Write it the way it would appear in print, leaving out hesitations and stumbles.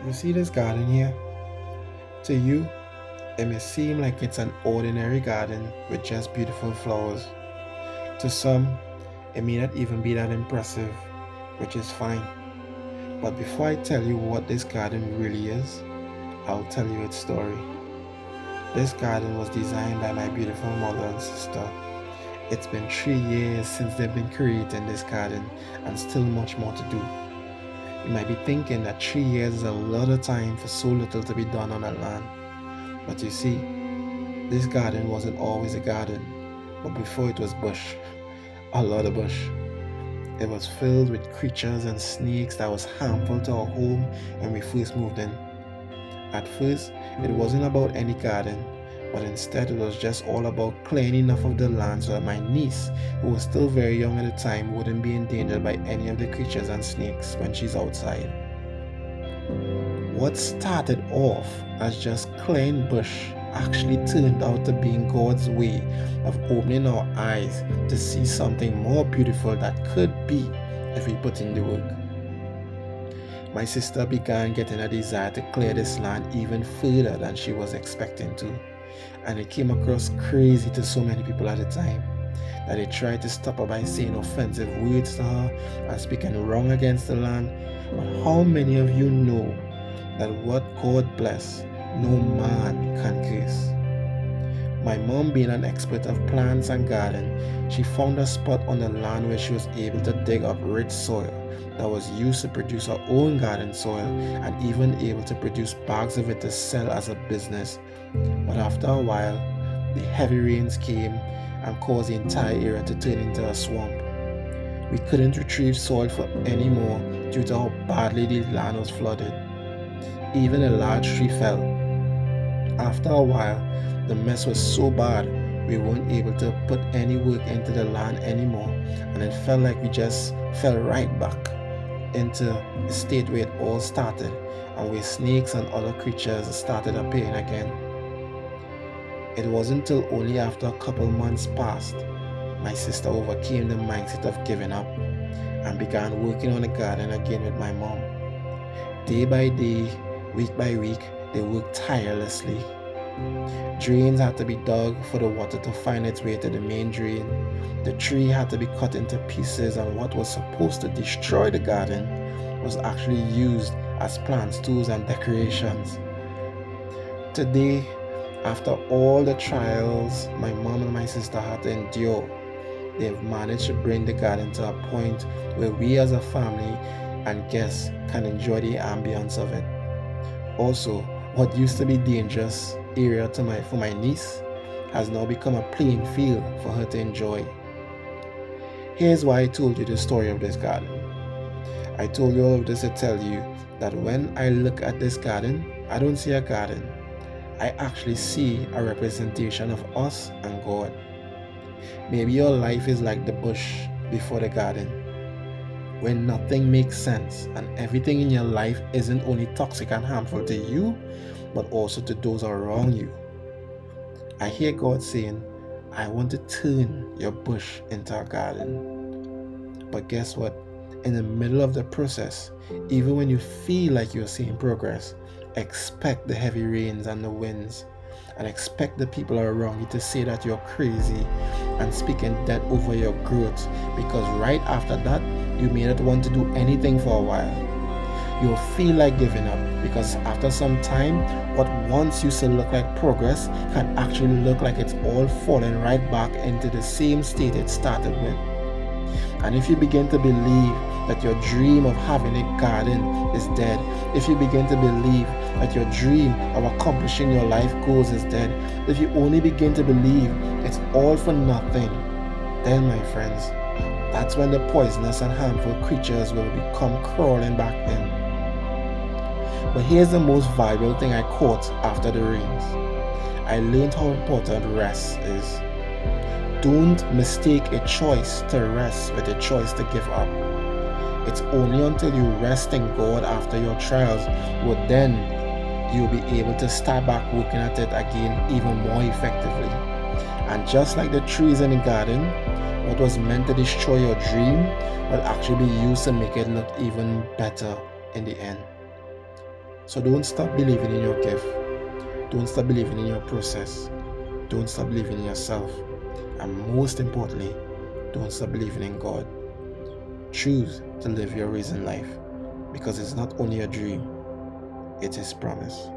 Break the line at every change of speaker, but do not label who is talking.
You see this garden here? To you, it may seem like it's an ordinary garden with just beautiful flowers. To some, it may not even be that impressive, which is fine. But before I tell you what this garden really is, I'll tell you its story. This garden was designed by my beautiful mother and sister. It's been 3 years since they've been creating this garden and still much more to do. You might be thinking that 3 years is a lot of time for so little to be done on that land. But you see, this garden wasn't always a garden, but before it was bush, a lot of bush. It was filled with creatures and snakes that was harmful to our home when we first moved in. At first, it wasn't about any garden, but instead it was just all about clearing enough of the land so that my niece, who was still very young at the time, wouldn't be endangered by any of the creatures and snakes when she's outside. What started off as just clearing bush actually turned out to be God's way of opening our eyes to see something more beautiful that could be if we put in the work. My sister began getting a desire to clear this land even further than she was expecting to, and it came across crazy to so many people at the time that they tried to stop her by saying offensive words to her and speaking wrong against the land. But how many of you know that what God bless, no man can curse? My mom, being an expert of plants and garden, she found a spot on the land where she was able to dig up rich soil that was used to produce her own garden soil and even able to produce bags of it to sell as a business. But after a while, the heavy rains came and caused the entire area to turn into a swamp. We couldn't retrieve soil for anymore due to how badly the land was flooded. Even a large tree fell. After a while, the mess was so bad we weren't able to put any work into the land anymore, and it felt like we just fell right back into the state where it all started and where snakes and other creatures started appearing again. It wasn't until only after a couple months passed my sister overcame the mindset of giving up and began working on the garden again with my mom. Day by day, week by week, they worked tirelessly. Drains had to be dug for the water to find its way to the main drain. The tree had to be cut into pieces, and what was supposed to destroy the garden was actually used as plant tools and decorations. Today, after all the trials my mom and my sister had to endure, they've managed to bring the garden to a point where we as a family and guests can enjoy the ambience of it. Also, what used to be dangerous area for my niece has now become a playing field for her to enjoy. Here's why I told you the story of this garden. I told you all of this to tell you that when I look at this garden, I don't see a garden. I actually see a representation of us and God. Maybe your life is like the bush before the garden, when nothing makes sense and everything in your life isn't only toxic and harmful to you, but also to those around you. I hear God saying, I want to turn your bush into a garden. But guess what? In the middle of the process, even when you feel like you're seeing progress, expect the heavy rains and the winds, and expect the people around you to say that you're crazy and speaking death over your growth, because right after that, you may not want to do anything for a while. You'll feel like giving up, because after some time, what once used to look like progress can actually look like it's all falling right back into the same state it started with. And if you begin to believe that your dream of having a garden is dead, if you begin to believe that your dream of accomplishing your life goals is dead, if you only begin to believe it's all for nothing, then my friends, that's when the poisonous and harmful creatures will become crawling back in. But here's the most valuable thing I caught after the rains. I learned how important rest is. Don't mistake a choice to rest with a choice to give up. It's only until you rest in God after your trials will then you'll be able to start back working at it again even more effectively. And just like the trees in the garden, what was meant to destroy your dream will actually be used to make it look even better in the end. So don't stop believing in your gift. Don't stop believing in your process. Don't stop believing in yourself. And most importantly, don't stop believing in God. Choose to live your risen life, because it's not only a dream, it is promise.